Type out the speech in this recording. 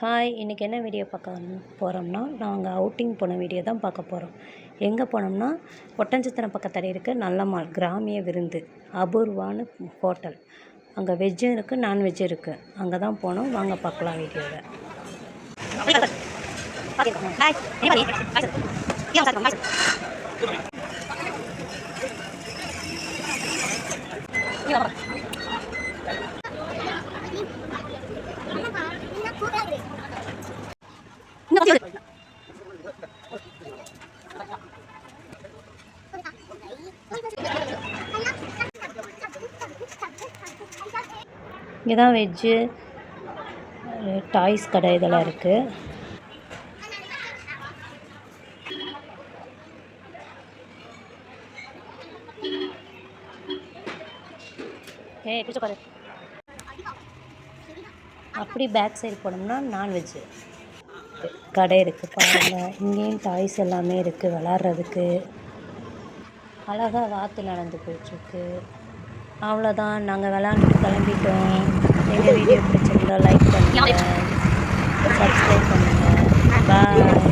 Hi, இன்றைக்கி என்ன video பார்க்க போகிறோம்னா, நாங்கள் அவுட்டிங் போன வீடியோ தான் பார்க்க போகிறோம். எங்கே போனோம்னா, ஒட்டன்சத்திரம் பக்கத்தில் இருக்குது நல்லம்மாள் கிராமிய விருந்து அபூர்வான ஹோட்டல். அங்கே வெஜ்ஜும் இருக்குது, நான்வெஜ்ஜும் இருக்குது. அங்கே தான் போனோம். வாங்க பார்க்கலாம் வீடியோவை. இங்கே தான் வெஜ்ஜு டாய்ஸ் கடை இதெல்லாம் இருக்குது. அப்படி பேக் சைடு போனோம்னா நான்வெஜ்ஜு கடை இருக்குது பாருங்கள். இங்கேயும் டாய்ஸ் எல்லாமே இருக்குது விளாட்றதுக்கு. அழகாக வாத்து நடந்து போயிட்டுருக்கு. அவ்வளோதான், நாங்கள் விளாண்டுட்டு கிளம்பிட்டோம். எங்கள் வீடியோ பிடிச்சிருந்தா லைக் பண்ணுங்கள், சப்ஸ்கிரைப் பண்ணுங்கள். பாய்.